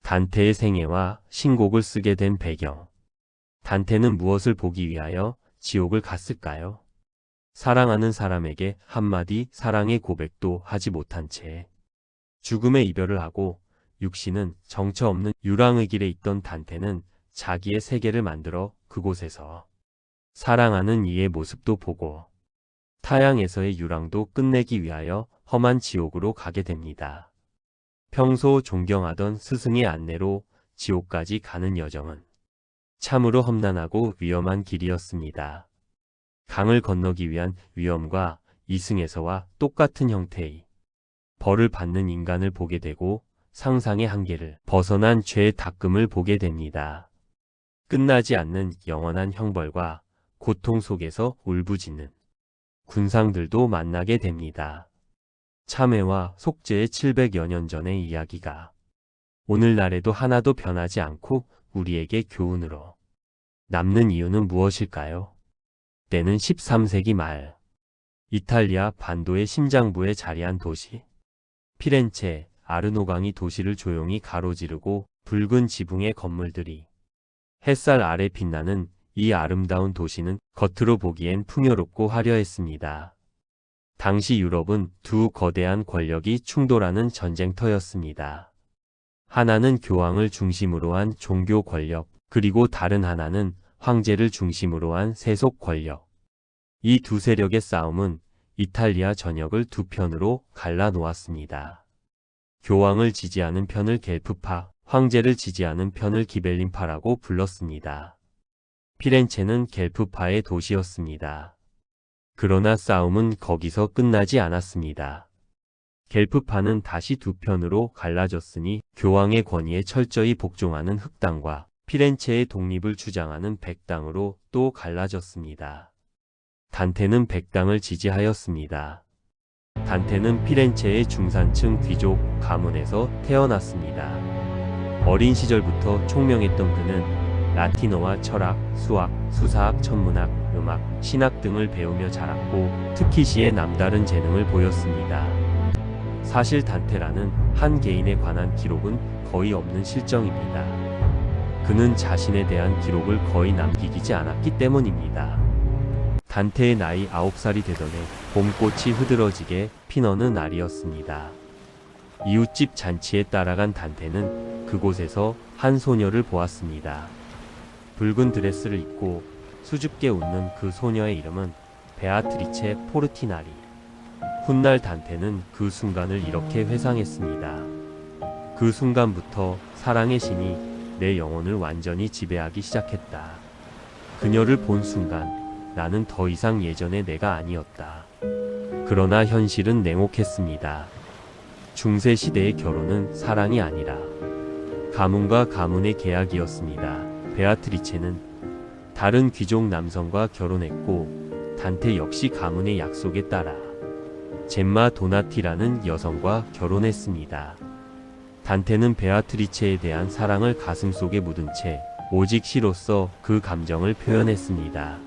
단테의 생애와 신곡을 쓰게 된 배경. 단테는 무엇을 보기 위하여 지옥을 갔을까요? 사랑하는 사람에게 한마디 사랑의 고백도 하지 못한 채 죽음의 이별을 하고 육신은 정처 없는 유랑의 길에 있던 단테는 자기의 세계를 만들어 그곳에서 사랑하는 이의 모습도 보고 타향에서의 유랑도 끝내기 위하여 험한 지옥으로 가게 됩니다. 평소 존경하던 스승의 안내로 지옥까지 가는 여정은 참으로 험난하고 위험한 길이었습니다. 강을 건너기 위한 위험과 이승에서와 똑같은 형태의 벌을 받는 인간을 보게 되고 상상의 한계를 벗어난 죄의 닦음을 보게 됩니다. 끝나지 않는 영원한 형벌과 고통 속에서 울부짖는 군상들도 만나게 됩니다. 참회와 속죄의 700여 년 전의 이야기가 오늘날에도 하나도 변하지 않고 우리에게 교훈으로 남는 이유는 무엇일까요? 때는 13세기 말 이탈리아 반도의 심장부에 자리한 도시 피렌체 아르노강이 도시를 조용히 가로지르고 붉은 지붕의 건물들이 햇살 아래 빛나는 이 아름다운 도시는 겉으로 보기엔 풍요롭고 화려했습니다. 당시 유럽은 두 거대한 권력이 충돌하는 전쟁터였습니다. 하나는 교황을 중심으로 한 종교 권력, 그리고 다른 하나는 황제를 중심으로 한 세속 권력. 이 두 세력의 싸움은 이탈리아 전역을 두 편으로 갈라 놓았습니다. 교황을 지지하는 편을 겔프파, 황제를 지지하는 편을 기벨린파라고 불렀습니다. 피렌체는 겔프파의 도시였습니다. 그러나 싸움은 거기서 끝나지 않았습니다. 겔프파는 다시 두 편으로 갈라졌으니 교황의 권위에 철저히 복종하는 흑당과 피렌체의 독립을 주장하는 백당으로 또 갈라졌습니다. 단테는 백당을 지지하였습니다. 단테는 피렌체의 중산층 귀족 가문에서 태어났습니다. 어린 시절부터 총명했던 그는 라틴어와 철학, 수학, 수사학, 천문학, 음악, 신학 등을 배우며 자랐고 특히 시에 남다른 재능을 보였습니다. 사실 단테라는 한 개인에 관한 기록은 거의 없는 실정입니다. 그는 자신에 대한 기록을 거의 남기지 않았기 때문입니다. 단테의 나이 9살이 되던 해 봄꽃이 흐드러지게 피너는 날이었습니다. 이웃집 잔치에 따라간 단테는 그곳에서 한 소녀를 보았습니다. 붉은 드레스를 입고 수줍게 웃는 그 소녀의 이름은 베아트리체 포르티나리. 훗날 단테는 그 순간을 이렇게 회상했습니다. 그 순간부터 사랑의 신이 내 영혼을 완전히 지배하기 시작했다. 그녀를 본 순간 나는 더 이상 예전의 내가 아니었다. 그러나 현실은 냉혹했습니다. 중세 시대의 결혼은 사랑이 아니라 가문과 가문의 계약이었습니다. 베아트리체는 다른 귀족 남성과 결혼했고 단테 역시 가문의 약속에 따라 젬마 도나티라는 여성과 결혼했습니다. 단테는 베아트리체에 대한 사랑을 가슴속에 묻은 채 오직 시로서 그 감정을 표현했습니다.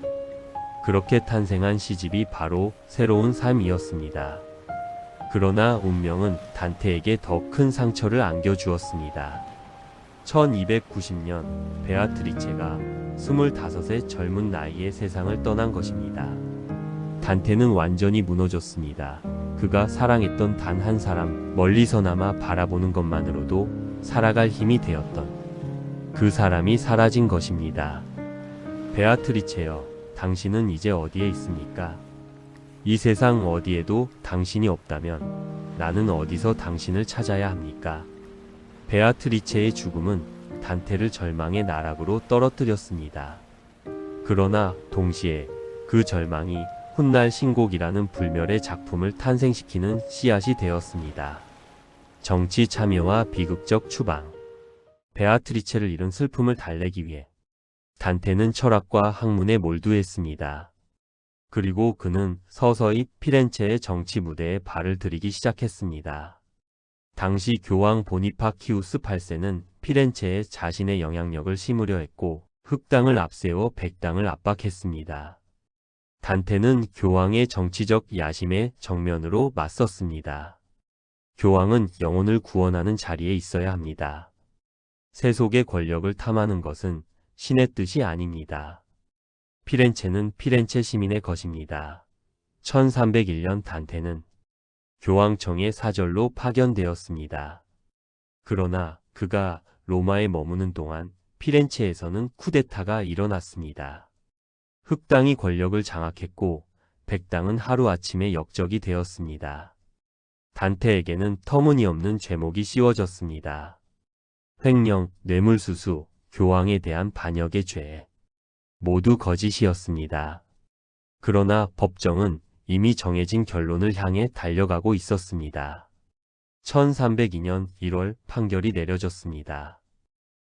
그렇게 탄생한 시집이 바로 새로운 삶이었습니다. 그러나 운명은 단테에게 더 큰 상처를 안겨주었습니다. 1290년 베아트리체가 25의 젊은 나이에 세상을 떠난 것입니다. 단테는 완전히 무너졌습니다. 그가 사랑했던 단 한 사람, 멀리서나마 바라보는 것만으로도 살아갈 힘이 되었던 그 사람이 사라진 것입니다. 베아트리체여, 당신은 이제 어디에 있습니까? 이 세상 어디에도 당신이 없다면 나는 어디서 당신을 찾아야 합니까? 베아트리체의 죽음은 단테를 절망의 나락으로 떨어뜨렸습니다. 그러나 동시에 그 절망이 훗날 신곡이라는 불멸의 작품을 탄생시키는 씨앗이 되었습니다. 정치 참여와 비극적 추방. 베아트리체를 잃은 슬픔을 달래기 위해 단테는 철학과 학문에 몰두했습니다. 그리고 그는 서서히 피렌체의 정치 무대에 발을 들이기 시작했습니다. 당시 교황 보니파키우스 8세는 피렌체에 자신의 영향력을 심으려 했고 흑당을 앞세워 백당을 압박했습니다. 단테는 교황의 정치적 야심에 정면으로 맞섰습니다. 교황은 영혼을 구원하는 자리에 있어야 합니다. 세속의 권력을 탐하는 것은 신의 뜻이 아닙니다. 피렌체는 피렌체 시민의 것입니다. 1301년 단테는 교황청의 사절로 파견되었습니다. 그러나 그가 로마에 머무는 동안 피렌체에서는 쿠데타가 일어났습니다. 흑당이 권력을 장악했고 백당은 하루아침에 역적이 되었습니다. 단테에게는 터무니없는 죄목이 씌워졌습니다. 횡령, 뇌물수수, 교황에 대한 반역의 죄. 모두 거짓이었습니다. 그러나 법정은 이미 정해진 결론을 향해 달려가고 있었습니다. 1302년 1월 판결이 내려졌습니다.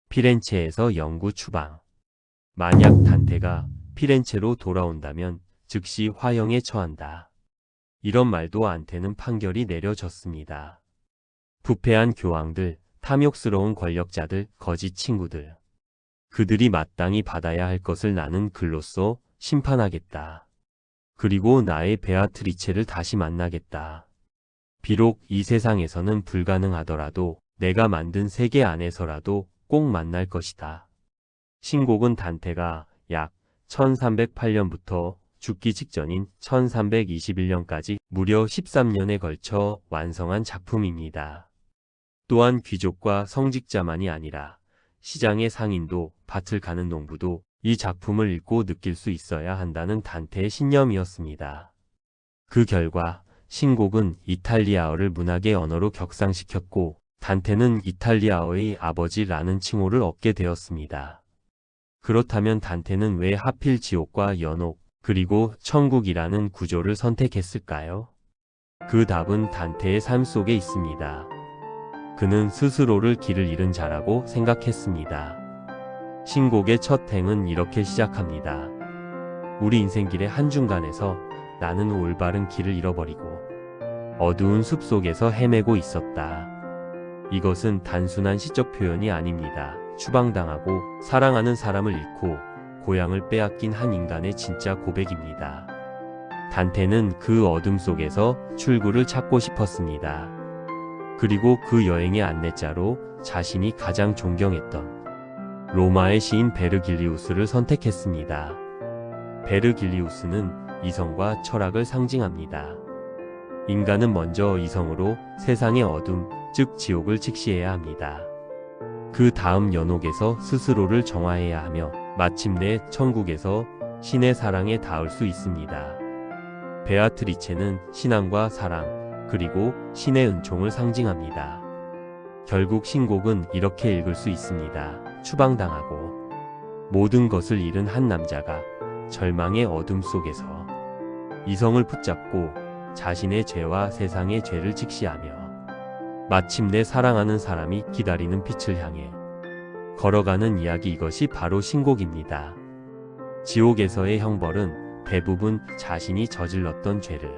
피렌체에서 영구 추방. 만약 단테가 피렌체로 돌아온다면 즉시 화형에 처한다. 이런 말도 안 되는 판결이 내려졌습니다. 부패한 교황들, 탐욕스러운 권력자들, 거짓 친구들. 그들이 마땅히 받아야 할 것을 나는 글로써 심판하겠다. 그리고 나의 베아트리체를 다시 만나겠다. 비록 이 세상에서는 불가능하더라도 내가 만든 세계 안에서라도 꼭 만날 것이다. 신곡은 단테가 약 1308년부터 죽기 직전인 1321년까지 무려 13년에 걸쳐 완성한 작품입니다. 또한 귀족과 성직자만이 아니라 시장의 상인도 밭을 가는 농부도 이 작품을 읽고 느낄 수 있어야 한다는 단테의 신념이었습니다. 그 결과 신곡은 이탈리아어를 문학의 언어로 격상시켰고 단테는 이탈리아어의 아버지라는 칭호를 얻게 되었습니다. 그렇다면 단테는 왜 하필 지옥과 연옥 그리고 천국이라는 구조를 선택했을까요? 그 답은 단테의 삶 속에 있습니다. 그는 스스로를 길을 잃은 자라고 생각했습니다. 신곡의 첫 행은 이렇게 시작합니다. 우리 인생길의 한중간에서 나는 올바른 길을 잃어버리고 어두운 숲속에서 헤매고 있었다. 이것은 단순한 시적 표현이 아닙니다. 추방당하고 사랑하는 사람을 잃고 고향을 빼앗긴 한 인간의 진짜 고백입니다. 단테는 그 어둠 속에서 출구를 찾고 싶었습니다. 그리고 그 여행의 안내자로 자신이 가장 존경했던 로마의 시인 베르길리우스를 선택했습니다. 베르길리우스는 이성과 철학을 상징합니다. 인간은 먼저 이성으로 세상의 어둠, 즉 지옥을 직시해야 합니다. 그 다음 연옥에서 스스로를 정화해야 하며 마침내 천국에서 신의 사랑에 닿을 수 있습니다. 베아트리체는 신앙과 사랑, 그리고 신의 은총을 상징합니다. 결국 신곡은 이렇게 읽을 수 있습니다. 추방당하고 모든 것을 잃은 한 남자가 절망의 어둠 속에서 이성을 붙잡고 자신의 죄와 세상의 죄를 직시하며 마침내 사랑하는 사람이 기다리는 빛을 향해 걸어가는 이야기, 이것이 바로 신곡입니다. 지옥에서의 형벌은 대부분 자신이 저질렀던 죄를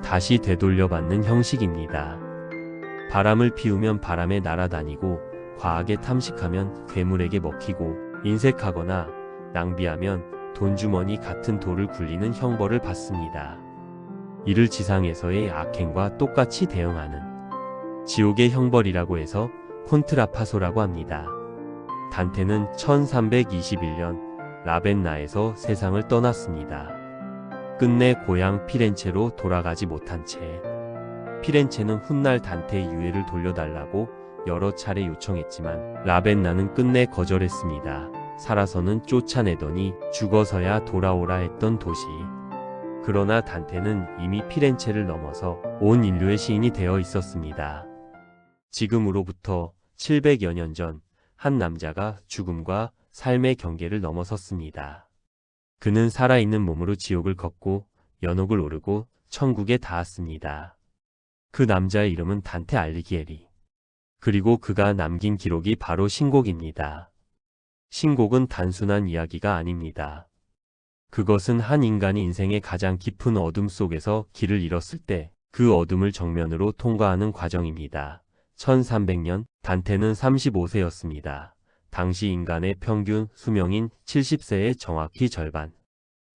다시 되돌려받는 형식입니다. 바람을 피우면 바람에 날아다니고 과하게 탐식하면 괴물에게 먹히고 인색하거나 낭비하면 돈주머니 같은 돌을 굴리는 형벌을 받습니다. 이를 지상에서의 악행과 똑같이 대응하는 지옥의 형벌이라고 해서 콘트라파소라고 합니다. 단테는 1321년 라벤나에서 세상을 떠났습니다. 끝내 고향 피렌체로 돌아가지 못한 채 피렌체는 훗날 단테의 유해를 돌려달라고 여러 차례 요청했지만 라벤나는 끝내 거절했습니다. 살아서는 쫓아내더니 죽어서야 돌아오라 했던 도시. 그러나 단테는 이미 피렌체를 넘어서 온 인류의 시인이 되어 있었습니다. 지금으로부터 700여 년 전 한 남자가 죽음과 삶의 경계를 넘어섰습니다. 그는 살아있는 몸으로 지옥을 걷고 연옥을 오르고 천국에 닿았습니다. 그 남자의 이름은 단테 알리기에리. 그리고 그가 남긴 기록이 바로 신곡입니다. 신곡은 단순한 이야기가 아닙니다. 그것은 한 인간이 인생의 가장 깊은 어둠 속에서 길을 잃었을 때 그 어둠을 정면으로 통과하는 과정입니다. 1300년, 단테는 35세였습니다. 당시 인간의 평균 수명인 70세의 정확히 절반.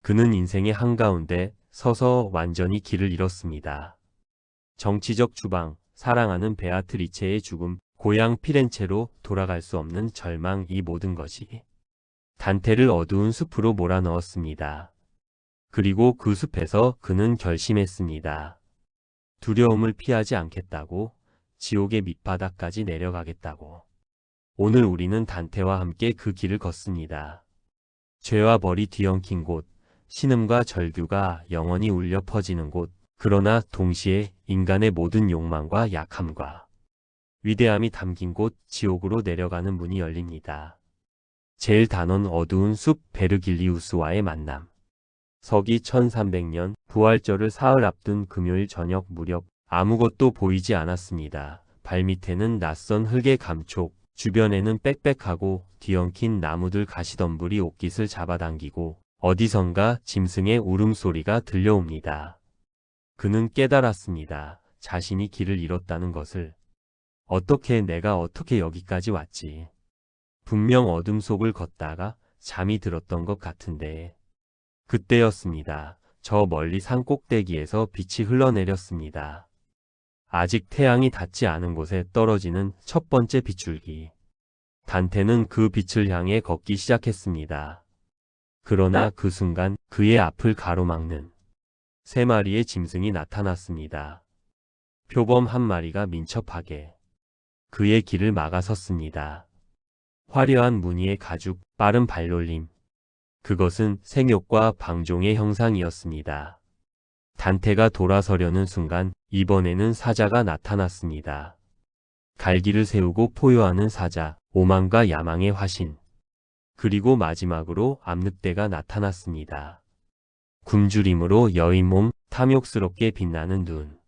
그는 인생의 한가운데 서서 완전히 길을 잃었습니다. 정치적 추방, 사랑하는 베아트리체의 죽음, 고향 피렌체로 돌아갈 수 없는 절망, 이 모든 것이 단테를 어두운 숲으로 몰아넣었습니다. 그리고 그 숲에서 그는 결심했습니다. 두려움을 피하지 않겠다고, 지옥의 밑바닥까지 내려가겠다고. 오늘 우리는 단테와 함께 그 길을 걷습니다. 죄와 벌이 뒤엉킨 곳, 신음과 절규가 영원히 울려 퍼지는 곳, 그러나 동시에 인간의 모든 욕망과 약함과 위대함이 담긴 곳, 지옥으로 내려가는 문이 열립니다. 제일 단원 어두운 숲, 베르길리우스와의 만남. 서기 1300년 부활절을 사흘 앞둔 금요일 저녁 무렵, 아무것도 보이지 않았습니다. 발밑에는 낯선 흙의 감촉, 주변에는 빽빽하고 뒤엉킨 나무들, 가시덤불이 옷깃을 잡아당기고 어디선가 짐승의 울음소리가 들려옵니다. 그는 깨달았습니다. 자신이 길을 잃었다는 것을. 내가 어떻게 여기까지 왔지? 분명 어둠 속을 걷다가 잠이 들었던 것 같은데. 그때였습니다. 저 멀리 산 꼭대기에서 빛이 흘러내렸습니다. 아직 태양이 닿지 않은 곳에 떨어지는 첫 번째 빗줄기. 단테는 그 빛을 향해 걷기 시작했습니다. 그러나 그 순간 그의 앞을 가로막는 3마리의 짐승이 나타났습니다. 표범 1마리가 민첩하게 그의 길을 막아섰습니다. 화려한 무늬의 가죽, 빠른 발놀림. 그것은 생욕과 방종의 형상이었습니다. 단테가 돌아서려는 순간 이번에는 사자가 나타났습니다. 갈기를 세우고 포효하는 사자, 오만과 야망의 화신. 그리고 마지막으로 암늑대가 나타났습니다. 굶주림으로 여인 몸, 탐욕스럽게 빛나는 눈.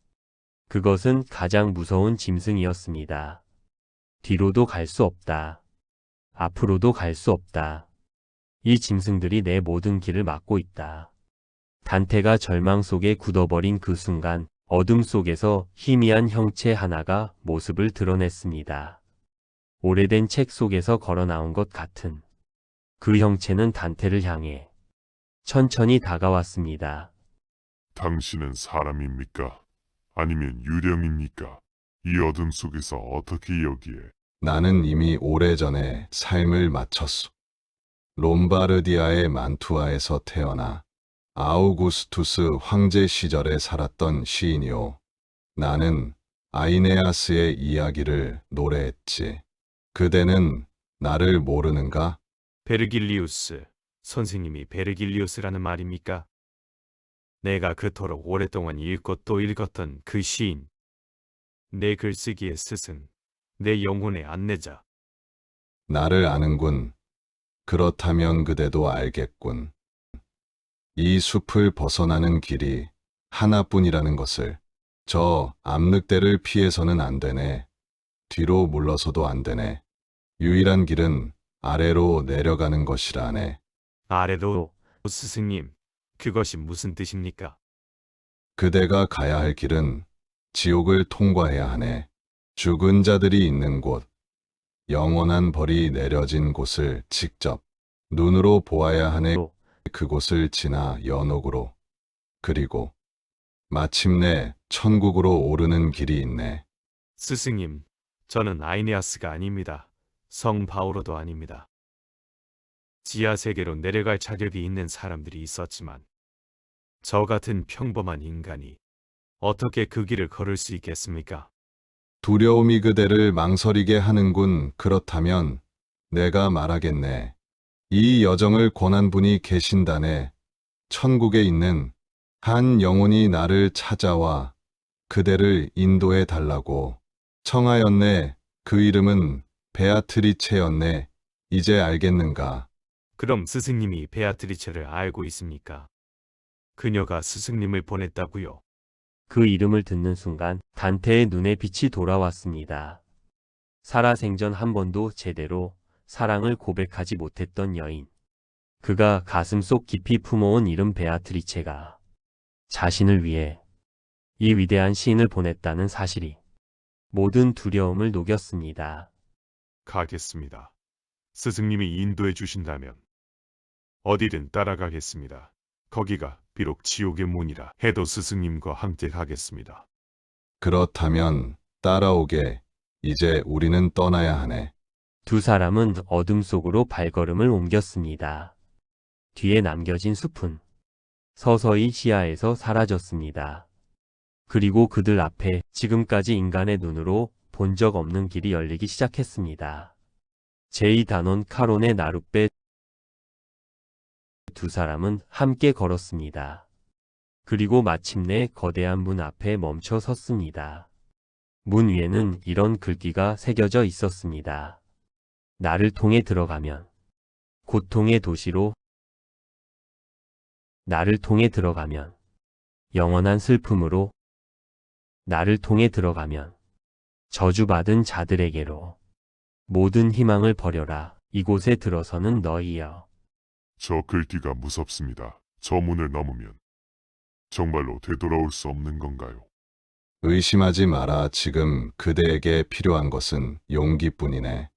그것은 가장 무서운 짐승이었습니다. 뒤로도 갈 수 없다. 앞으로도 갈 수 없다. 이 짐승들이 내 모든 길을 막고 있다. 단테가 절망 속에 굳어버린 그 순간 어둠 속에서 희미한 형체 하나가 모습을 드러냈습니다. 오래된 책 속에서 걸어나온 것 같은 그 형체는 단테를 향해 천천히 다가왔습니다. 당신은 사람입니까? 아니면 유령입니까? 이 어둠 속에서 어떻게 여기에? 나는 이미 오래전에 삶을 마쳤소. 롬바르디아의 만투아에서 태어나 아우구스투스 황제 시절에 살았던 시인이오. 나는 아이네아스의 이야기를 노래했지. 그대는 나를 모르는가? 베르길리우스, 선생님이 베르길리우스라는 말입니까? 내가 그토록 오랫동안 읽고 또 읽었던 그 시인. 내 글쓰기의 스승, 내 영혼의 안내자. 나를 아는군. 그렇다면 그대도 알겠군. 이 숲을 벗어나는 길이 하나뿐이라는 것을. 저 암늑대를 피해서는 안 되네. 뒤로 물러서도 안 되네. 유일한 길은 아래로 내려가는 것이라네. 아래도, 스승님, 그것이 무슨 뜻입니까? 그대가 가야 할 길은 지옥을 통과해야 하네. 죽은 자들이 있는 곳, 영원한 벌이 내려진 곳을 직접 눈으로 보아야 하네. 그곳을 지나 연옥으로, 그리고 마침내 천국으로 오르는 길이 있네. 스승님, 저는 아이네아스가 아닙니다. 성 바오로도 아닙니다. 지하 세계로 내려갈 자격이 있는 사람들이 있었지만 저 같은 평범한 인간이 어떻게 그 길을 걸을 수 있겠습니까? 두려움이 그대를 망설이게 하는군. 그렇다면 내가 말하겠네. 이 여정을 권한 분이 계신다네. 천국에 있는 한 영혼이 나를 찾아와 그대를 인도해 달라고 청하였네. 그 이름은 베아트리체였네. 이제 알겠는가? 그럼 스승님이 베아트리체를 알고 있습니까? 그녀가 스승님을 보냈다고요? 그 이름을 듣는 순간 단테의 눈에 빛이 돌아왔습니다. 살아생전 한 번도 제대로 사랑을 고백하지 못했던 여인. 그가 가슴속 깊이 품어온 이름 베아트리체가 자신을 위해 이 위대한 시인을 보냈다는 사실이 모든 두려움을 녹였습니다. 가겠습니다. 스승님이 인도해 주신다면 어디든 따라가겠습니다. 거기가 비록 지옥의 문이라 해도 스승님과 함께 가겠습니다. 그렇다면 따라오게. 이제 우리는 떠나야 하네. 두 사람은 어둠 속으로 발걸음을 옮겼습니다. 뒤에 남겨진 숲은 서서히 시야에서 사라졌습니다. 그리고 그들 앞에 지금까지 인간의 눈으로 본 적 없는 길이 열리기 시작했습니다. 제2단원 카론의 나룻배. 두 사람은 함께 걸었습니다. 그리고 마침내 거대한 문 앞에 멈춰 섰습니다. 문 위에는 이런 글귀가 새겨져 있었습니다. 나를 통해 들어가면 고통의 도시로, 나를 통해 들어가면 영원한 슬픔으로, 나를 통해 들어가면 저주받은 자들에게로. 모든 희망을 버려라. 이곳에 들어서는 너희여. 저 글귀가 무섭습니다. 저 문을 넘으면 정말로 되돌아올 수 없는 건가요? 의심하지 마라. 지금 그대에게 필요한 것은 용기뿐이네.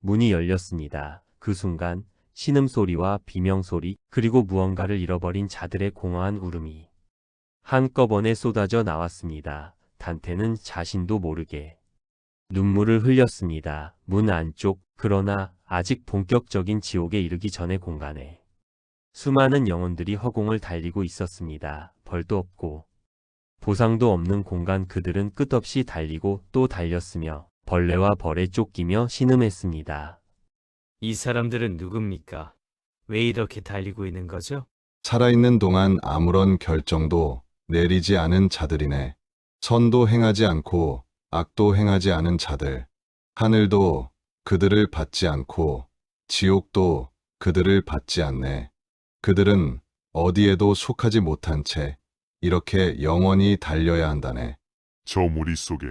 문이 열렸습니다. 그 순간 신음소리와 비명소리, 그리고 무언가를 잃어버린 자들의 공허한 울음이 한꺼번에 쏟아져 나왔습니다. 단테는 자신도 모르게 눈물을 흘렸습니다. 문 안쪽, 그러나 아직 본격적인 지옥에 이르기 전의 공간에 수많은 영혼들이 허공을 달리고 있었습니다. 벌도 없고 보상도 없는 공간. 그들은 끝없이 달리고 또 달렸으며 벌레와 벌에 쫓기며 신음했습니다. 이 사람들은 누굽니까? 왜 이렇게 달리고 있는 거죠? 살아있는 동안 아무런 결정도 내리지 않은 자들이네. 선도 행하지 않고 악도 행하지 않은 자들. 하늘도 그들을 받지 않고 지옥도 그들을 받지 않네. 그들은 어디에도 속하지 못한 채 이렇게 영원히 달려야 한다네. 저 무리 속에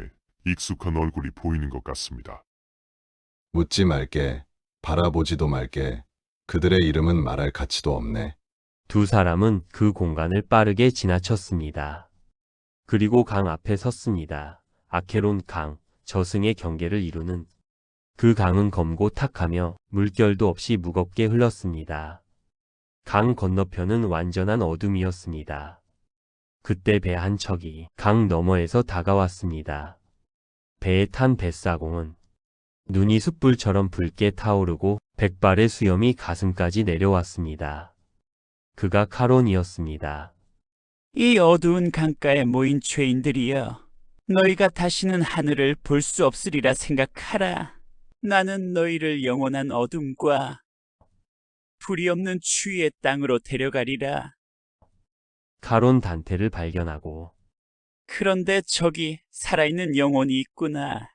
익숙한 얼굴이 보이는 것 같습니다. 묻지 말게, 바라보지도 말게. 그들의 이름은 말할 가치도 없네. 두 사람은 그 공간을 빠르게 지나쳤습니다. 그리고 강 앞에 섰습니다. 아케론 강, 저승의 경계를 이루는 그 강은 검고 탁하며 물결도 없이 무겁게 흘렀습니다. 강 건너편은 완전한 어둠이었습니다. 그때 배 한 척이 강 너머에서 다가왔습니다. 배에 탄 뱃사공은 눈이 숯불처럼 붉게 타오르고 백발의 수염이 가슴까지 내려왔습니다. 그가 카론이었습니다. 이 어두운 강가에 모인 죄인들이여, 너희가 다시는 하늘을 볼 수 없으리라 생각하라. 나는 너희를 영원한 어둠과 불이 없는 추위의 땅으로 데려가리라. 카론 단테를 발견하고 그런데 저기 살아있는 영혼이 있구나.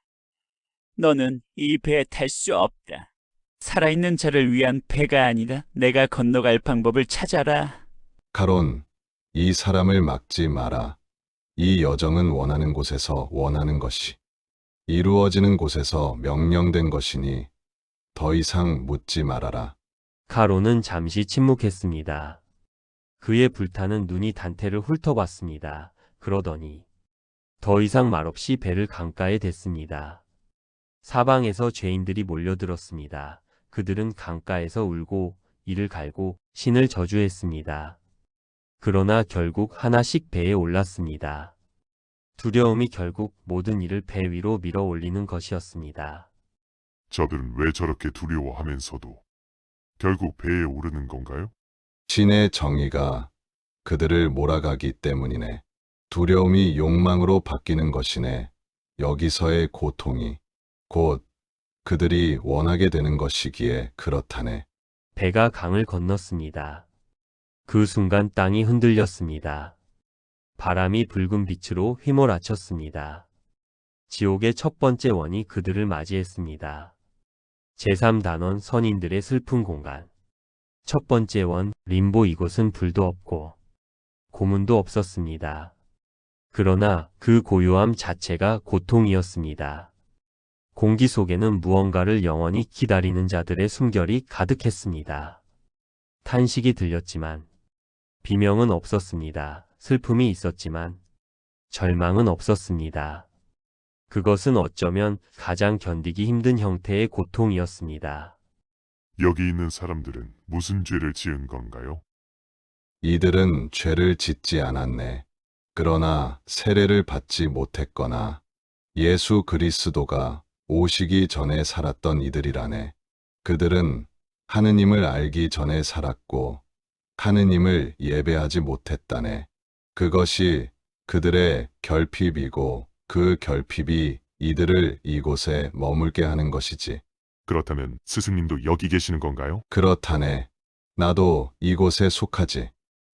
너는 이 배에 탈 수 없다. 살아있는 자를 위한 배가 아니라 내가 건너갈 방법을 찾아라. 카론, 이 사람을 막지 마라. 이 여정은 원하는 곳에서 원하는 것이 이루어지는 곳에서 명령된 것이니 더 이상 묻지 말아라. 카론은 잠시 침묵했습니다. 그의 불타는 눈이 단테를 훑어봤습니다. 그러더니 더 이상 말없이 배를 강가에 댔습니다. 사방에서 죄인들이 몰려들었습니다. 그들은 강가에서 울고 이를 갈고 신을 저주했습니다. 그러나 결국 하나씩 배에 올랐습니다. 두려움이 결국 모든 이를 배 위로 밀어 올리는 것이었습니다. 저들은 왜 저렇게 두려워하면서도 결국 배에 오르는 건가요? 신의 정의가 그들을 몰아가기 때문이네. 두려움이 욕망으로 바뀌는 것이네. 여기서의 고통이 곧 그들이 원하게 되는 것이기에 그렇다네. 배가 강을 건넜습니다. 그 순간 땅이 흔들렸습니다. 바람이 붉은 빛으로 휘몰아쳤습니다. 지옥의 첫 번째 원이 그들을 맞이했습니다. 제3단원 선인들의 슬픈 공간. 첫 번째 원, 림보. 이곳은 불도 없고 고문도 없었습니다. 그러나 그 고요함 자체가 고통이었습니다. 공기 속에는 무언가를 영원히 기다리는 자들의 숨결이 가득했습니다. 탄식이 들렸지만 비명은 없었습니다. 슬픔이 있었지만 절망은 없었습니다. 그것은 어쩌면 가장 견디기 힘든 형태의 고통이었습니다. 여기 있는 사람들은 무슨 죄를 지은 건가요? 이들은 죄를 짓지 않았네. 그러나 세례를 받지 못했거나 예수 그리스도가 오시기 전에 살았던 이들이라네. 그들은 하느님을 알기 전에 살았고 하느님을 예배하지 못했다네. 그것이 그들의 결핍이고 그 결핍이 이들을 이곳에 머물게 하는 것이지. 그렇다면 스승님도 여기 계시는 건가요? 그렇다네. 나도 이곳에 속하지.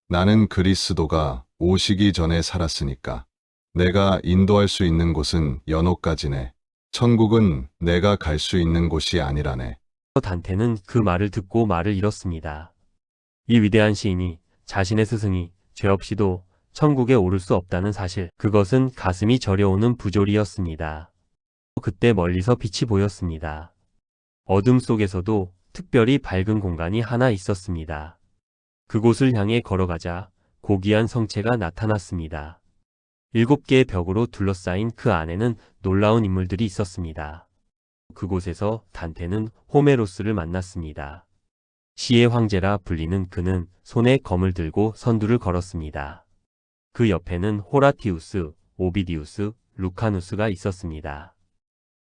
나는 그리스도가 오시기 전에 살았으니까. 내가 인도할 수 있는 곳은 연옥까지네. 천국은 내가 갈 수 있는 곳이 아니라네. 단테는 그 말을 듣고 말을 잃었습니다. 이 위대한 시인이 자신의 스승이 죄 없이도 천국에 오를 수 없다는 사실, 그것은 가슴이 저려오는 부조리였습니다. 그때 멀리서 빛이 보였습니다. 어둠 속에서도 특별히 밝은 공간이 하나 있었습니다. 그곳을 향해 걸어가자 고귀한 성체가 나타났습니다. 7개의 벽으로 둘러싸인 그 안에는 놀라운 인물들이 있었습니다. 그곳에서 단테는 호메로스를 만났습니다. 시의 황제라 불리는 그는 손에 검을 들고 선두를 걸었습니다. 그 옆에는 호라티우스, 오비디우스, 루카누스가 있었습니다.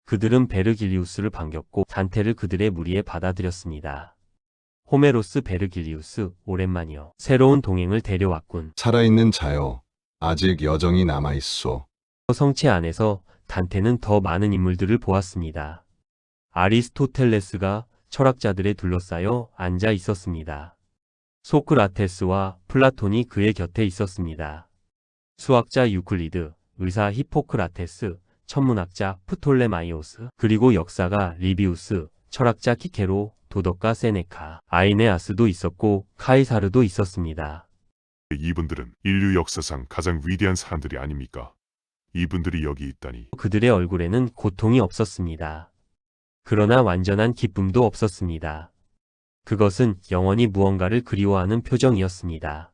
그들은 베르길리우스를 반겼고 단테를 그들의 무리에 받아들였습니다. 호메로스, 베르길리우스, 오랜만이여. 새로운 동행을 데려왔군. 살아있는 자여, 아직 여정이 남아있소. 성체 안에서 단테는 더 많은 인물들을 보았습니다. 아리스토텔레스가 철학자들에 둘러싸여 앉아 있었습니다. 소크라테스와 플라톤이 그의 곁에 있었습니다. 수학자 유클리드, 의사 히포크라테스, 천문학자 프톨레마이오스, 그리고 역사가 리비우스, 철학자 키케로, 도덕가 세네카, 아이네아스도 있었고 카이사르도 있었습니다. 이분들은 인류 역사상 가장 위대한 사람들이 아닙니까? 이분들이 여기 있다니. 그들의 얼굴에는 고통이 없었습니다. 그러나 완전한 기쁨도 없었습니다. 그것은 영원히 무언가를 그리워하는 표정이었습니다.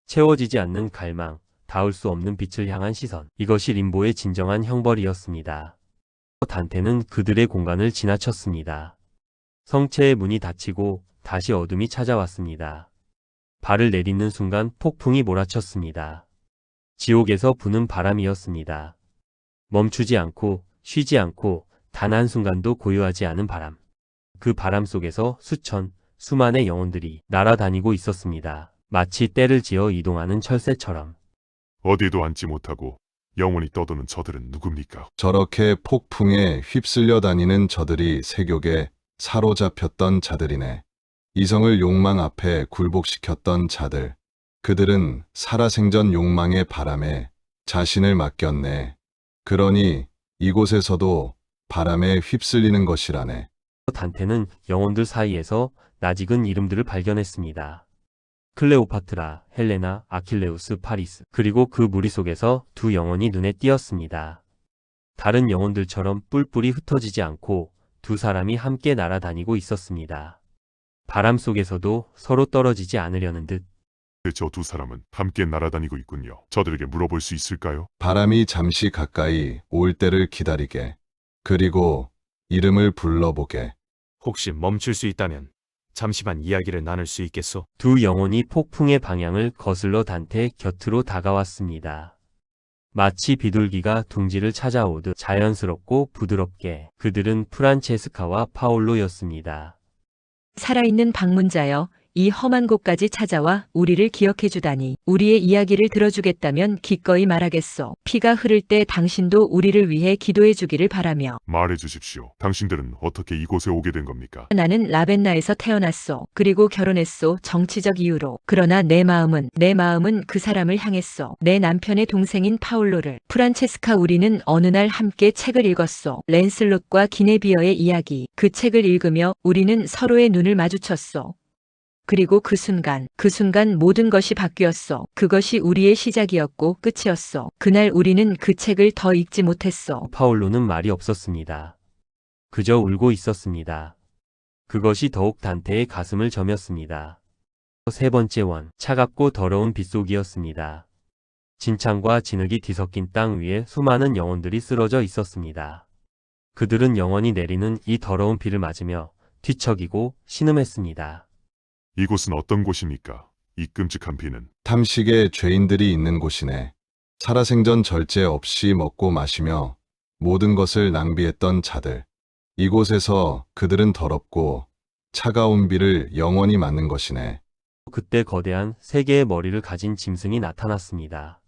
채워지지 않는 갈망, 닿을 수 없는 빛을 향한 시선, 이것이 림보의 진정한 형벌이었습니다. 단테는 그들의 공간을 지나쳤습니다. 성체의 문이 닫히고 다시 어둠이 찾아왔습니다. 발을 내딛는 순간 폭풍이 몰아쳤습니다. 지옥에서 부는 바람이었습니다. 멈추지 않고 쉬지 않고 단 한순간도 고요하지 않은 바람. 그 바람 속에서 수많은 영혼들이 날아다니고 있었습니다. 마치 때를 지어 이동하는 철새처럼. 어디에도 앉지 못하고 영원히 떠도는 저들은 누굽니까? 저렇게 폭풍에 휩쓸려 다니는 저들이 세욕에 사로잡혔던 자들이네. 이성을 욕망 앞에 굴복시켰던 자들. 그들은 살아생전 욕망의 바람에 자신을 맡겼네. 그러니 이곳에서도 바람에 휩쓸리는 것이라네. 단테는 영혼들 사이에서 낯익은 이름들을 발견했습니다. 클레오파트라, 헬레나, 아킬레우스, 파리스, 그리고 그 무리 속에서 두 영혼이 눈에 띄었습니다. 다른 영혼들처럼 뿔뿔이 흩어지지 않고 두 사람이 함께 날아다니고 있었습니다. 바람 속에서도 서로 떨어지지 않으려는 듯. 저 두 사람은 함께 날아다니고 있군요. 저들에게 물어볼 수 있을까요? 바람이 잠시 가까이 올 때를 기다리게. 그리고 이름을 불러보게. 혹시 멈출 수 있다면 잠시만 이야기를 나눌 수 있겠소? 두 영혼이 폭풍의 방향을 거슬러 단테 곁으로 다가왔습니다. 마치 비둘기가 둥지를 찾아오듯 자연스럽고 부드럽게. 그들은 프란체스카와 파올로였습니다. 살아있는 방문자여, 이 험한 곳까지 찾아와 우리를 기억해 주다니. 우리의 이야기를 들어주겠다면 기꺼이 말하겠소. 피가 흐를 때 당신도 우리를 위해 기도해 주기를 바라며. 말해 주십시오. 당신들은 어떻게 이곳에 오게 된 겁니까? 나는 라벤나에서 태어났소. 그리고 결혼했소. 정치적 이유로. 그러나 내 마음은 그 사람을 향했소. 내 남편의 동생인 파올로를. 프란체스카, 우리는 어느 날 함께 책을 읽었소. 랜슬롯과 기네비어의 이야기. 그 책을 읽으며 우리는 서로의 눈을 마주쳤소. 그리고 그 순간 모든 것이 바뀌었어. 그것이 우리의 시작이었고 끝이었어. 그날 우리는 그 책을 더 읽지 못했어. 파올로는 말이 없었습니다. 그저 울고 있었습니다. 그것이 더욱 단테의 가슴을 저몄습니다. 세 번째 원, 차갑고 더러운 빗속이었습니다. 진창과 진흙이 뒤섞인 땅 위에 수많은 영혼들이 쓰러져 있었습니다. 그들은 영원히 내리는 이 더러운 비를 맞으며 뒤척이고 신음했습니다. 이곳은 어떤 곳입니까? 이 끔찍한 비는. 탐식의 죄인들이 있는 곳이네. 살아생전 절제 없이 먹고 마시며 모든 것을 낭비했던 자들. 이곳에서 그들은 더럽고 차가운 비를 영원히 맞는 것이네. 그때 거대한 세 개의 머리를 가진 짐승이 나타났습니다.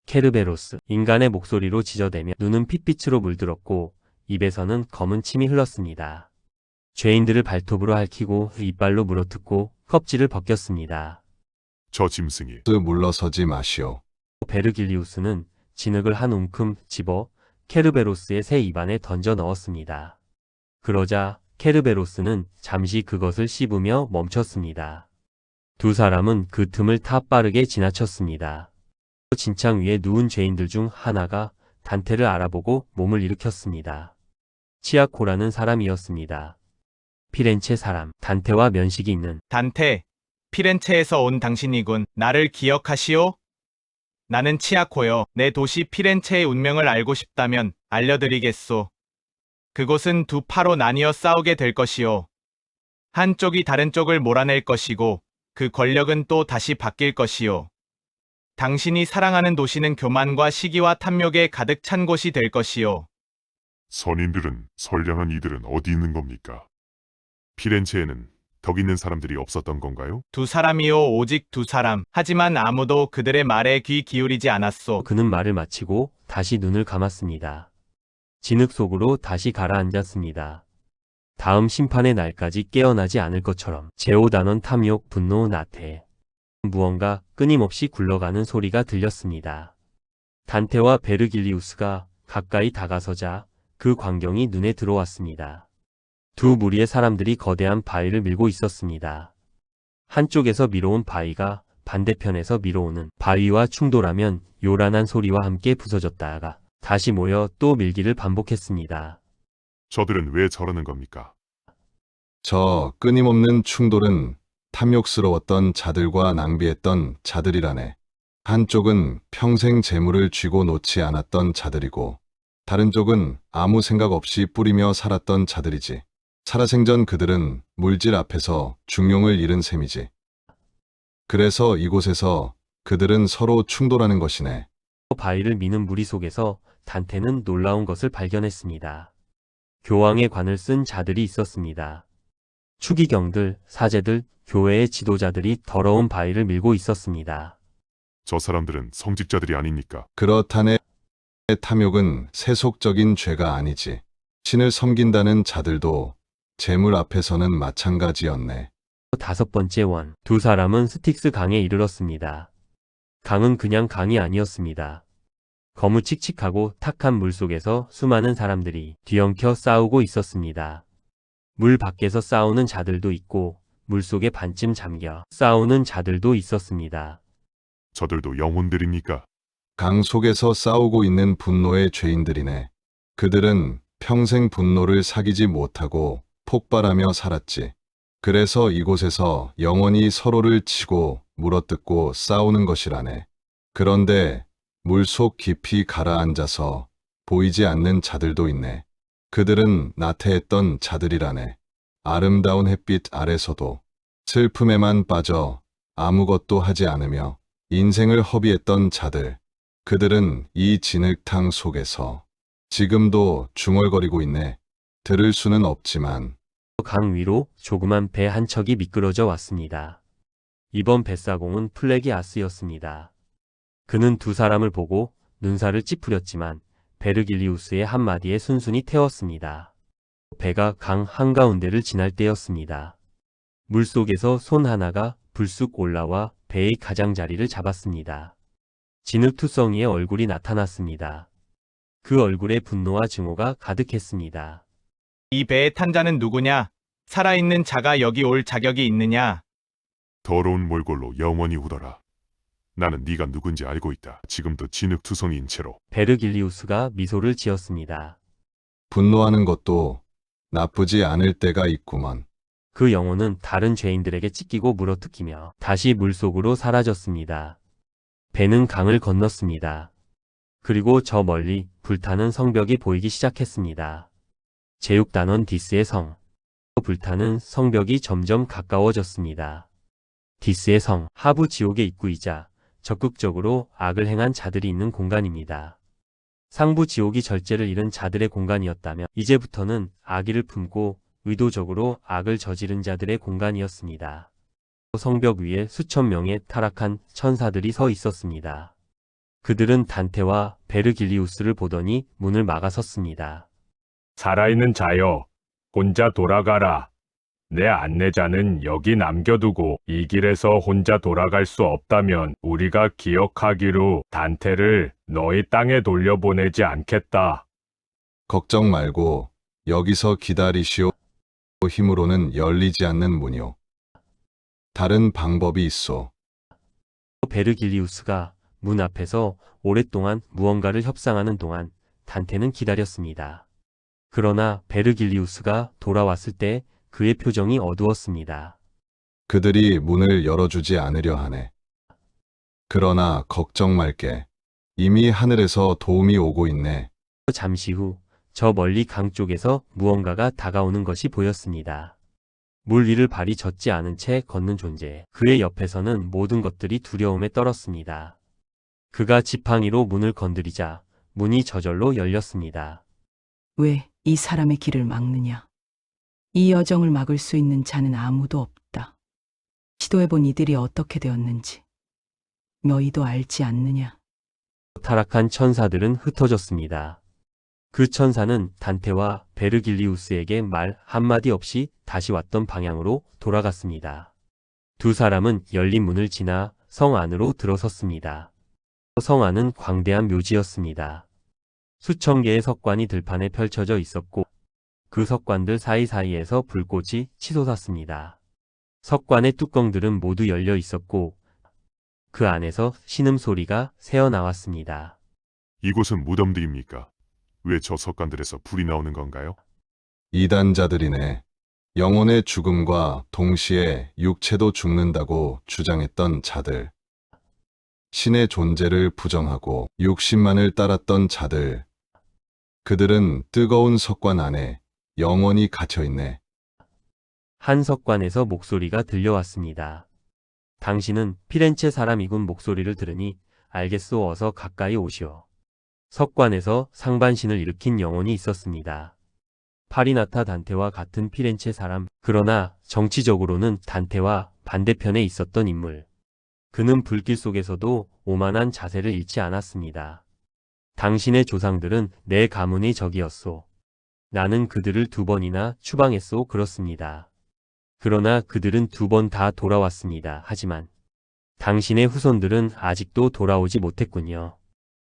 케르베로스, 인간의 목소리로 지저대며 눈은 핏빛으로 물들었고 입에서는 검은 침이 흘렀습니다. 죄인들을 발톱으로 핥히고 이빨로 물어뜯고 껍질을 벗겼습니다. 저 짐승이 물러서지 마시오. 베르길리우스는 진흙을 한 움큼 집어 케르베로스의 새 입안에 던져 넣었습니다. 그러자 케르베로스는 잠시 그것을 씹으며 멈췄습니다. 두 사람은 그 틈을 타 빠르게 지나쳤습니다. 진창 위에 누운 죄인들 중 하나가 단테를 알아보고 몸을 일으켰습니다. 치아코라는 사람이었습니다. 피렌체 사람, 단테와 면식이 있는 단테, 피렌체에서 온 당신이군. 나를 기억하시오? 나는 치아코요. 내 도시 피렌체의 운명을 알고 싶다면 알려드리겠소. 그곳은 두 파로 나뉘어 싸우게 될 것이오. 한쪽이 다른 쪽을 몰아낼 것이고 그 권력은 또 다시 바뀔 것이오. 당신이 사랑하는 도시는 교만과 시기와 탐욕에 가득 찬 곳이 될 것이오. 선인들은, 선량한 이들은 어디 있는 겁니까? 피렌체에는 덕 있는 사람들이 없었던 건가요? 두 사람이요, 오직 두 사람. 하지만 아무도 그들의 말에 귀 기울이지 않았소. 그는 말을 마치고 다시 눈을 감았습니다. 진흙 속으로 다시 가라앉았습니다. 다음 심판의 날까지 깨어나지 않을 것처럼 제오단원 탐욕, 분노, 나태. 무언가 끊임없이 굴러가는 소리가 들렸습니다. 단테와 베르길리우스가 가까이 다가서자 그 광경이 눈에 들어왔습니다. 두 무리의 사람들이 거대한 바위를 밀고 있었습니다. 한쪽에서 밀어온 바위가 반대편에서 밀어오는 바위와 충돌하면 요란한 소리와 함께 부서졌다가 다시 모여 또 밀기를 반복했습니다. 저들은 왜 저러는 겁니까? 저 끊임없는 충돌은 탐욕스러웠던 자들과 낭비했던 자들이라네. 한쪽은 평생 재물을 쥐고 놓지 않았던 자들이고 다른 쪽은 아무 생각 없이 뿌리며 살았던 자들이지. 살아생전 그들은 물질 앞에서 중용을 잃은 셈이지. 그래서 이곳에서 그들은 서로 충돌하는 것이네. 바위를 미는 무리 속에서 단테는 놀라운 것을 발견했습니다. 교황의 관을 쓴 자들이 있었습니다. 추기경들, 사제들, 교회의 지도자들이 더러운 바위를 밀고 있었습니다. 저 사람들은 성직자들이 아닙니까? 그렇다네. 탐욕은 세속적인 죄가 아니지. 신을 섬긴다는 자들도 재물 앞에서는 마찬가지였네. 다섯 번째 원, 두 사람은 스틱스 강에 이르렀습니다. 강은 그냥 강이 아니었습니다. 거무칙칙하고 탁한 물 속에서 수많은 사람들이 뒤엉켜 싸우고 있었습니다. 물 밖에서 싸우는 자들도 있고 물 속에 반쯤 잠겨 싸우는 자들도 있었습니다. 저들도 영혼들입니까? 강 속에서 싸우고 있는 분노의 죄인들이네. 그들은 평생 분노를 사귀지 못하고 폭발하며 살았지. 그래서 이곳에서 영원히 서로를 치고 물어뜯고 싸우는 것이라네. 그런데 물속 깊이 가라앉아서 보이지 않는 자들도 있네. 그들은 나태했던 자들이라네. 아름다운 햇빛 아래서도 슬픔에만 빠져 아무것도 하지 않으며 인생을 허비했던 자들. 그들은 이 진흙탕 속에서 지금도 중얼거리고 있네. 들을 수는 없지만 강 위로 조그만 배 한 척이 미끄러져 왔습니다. 이번 뱃사공은 플레기아스였습니다. 그는 두 사람을 보고 눈살을 찌푸렸지만 베르길리우스의 한마디에 순순히 태웠습니다. 배가 강 한가운데를 지날 때였습니다. 물속에서 손 하나가 불쑥 올라와 배의 가장자리를 잡았습니다. 진흙투성이의 얼굴이 나타났습니다. 그 얼굴에 분노와 증오가 가득했습니다. 이 배에 탄 자는 누구냐? 살아있는 자가 여기 올 자격이 있느냐? 더러운 몰골로 영원히 울어라. 나는 네가 누군지 알고 있다. 지금도 진흙투성이인 채로. 베르길리우스가 미소를 지었습니다. 분노하는 것도 나쁘지 않을 때가 있구먼. 그 영혼은 다른 죄인들에게 찢기고 물어뜯기며 다시 물속으로 사라졌습니다. 배는 강을 건넜습니다. 그리고 저 멀리 불타는 성벽이 보이기 시작했습니다. 제육단원 디스의 성. 불타는 성벽이 점점 가까워졌습니다. 디스의 성, 하부 지옥의 입구이자 적극적으로 악을 행한 자들이 있는 공간입니다. 상부 지옥이 절제를 잃은 자들의 공간이었다면 이제부터는 악의를 품고 의도적으로 악을 저지른 자들의 공간이었습니다. 성벽 위에 수천 명의 타락한 천사들이 서 있었습니다. 그들은 단테와 베르길리우스를 보더니 문을 막아섰습니다. 살아있는 자여, 혼자 돌아가라. 내 안내자는 여기 남겨두고 이 길에서 혼자 돌아갈 수 없다면 우리가 기억하기로 단테를 너희 땅에 돌려보내지 않겠다. 걱정 말고 여기서 기다리시오. 힘으로는 열리지 않는 문이요. 다른 방법이 있소. 베르길리우스가 문 앞에서 오랫동안 무언가를 협상하는 동안 단테는 기다렸습니다. 그러나 베르길리우스가 돌아왔을 때 그의 표정이 어두웠습니다. 그들이 문을 열어주지 않으려 하네. 그러나 걱정 말게. 이미 하늘에서 도움이 오고 있네. 잠시 후 저 멀리 강 쪽에서 무언가가 다가오는 것이 보였습니다. 물 위를 발이 젖지 않은 채 걷는 존재. 그의 옆에서는 모든 것들이 두려움에 떨었습니다. 그가 지팡이로 문을 건드리자 문이 저절로 열렸습니다. 왜 이 사람의 길을 막느냐? 이 여정을 막을 수 있는 자는 아무도 없다. 시도해본 이들이 어떻게 되었는지 너희도 알지 않느냐? 타락한 천사들은 흩어졌습니다. 그 천사는 단테와 베르길리우스에게 말 한마디 없이 다시 왔던 방향으로 돌아갔습니다. 두 사람은 열린 문을 지나 성 안으로 들어섰습니다. 성 안은 광대한 묘지였습니다. 수천 개의 석관이 들판에 펼쳐져 있었고 그 석관들 사이사이에서 불꽃이 치솟았습니다. 석관의 뚜껑들은 모두 열려 있었고 그 안에서 신음소리가 새어나왔습니다. 이곳은 무덤들입니까? 왜 저 석관들에서 불이 나오는 건가요? 이단자들이네. 영혼의 죽음과 동시에 육체도 죽는다고 주장했던 자들. 신의 존재를 부정하고 육신만을 따랐던 자들. 그들은 뜨거운 석관 안에 영원히 갇혀있네. 한 석관에서 목소리가 들려왔습니다. 당신은 피렌체 사람이군. 목소리를 들으니 알겠소. 어서 가까이 오시오. 석관에서 상반신을 일으킨 영혼이 있었습니다. 파리나타 단테와 같은 피렌체 사람, 그러나 정치적으로는 단테와 반대편에 있었던 인물. 그는 불길 속에서도 오만한 자세를 잃지 않았습니다. 당신의 조상들은 내 가문의 적이었소. 나는 그들을 2번이나 추방했소. 그렇습니다. 그러나 그들은 2번 다 돌아왔습니다. 하지만 당신의 후손들은 아직도 돌아오지 못했군요.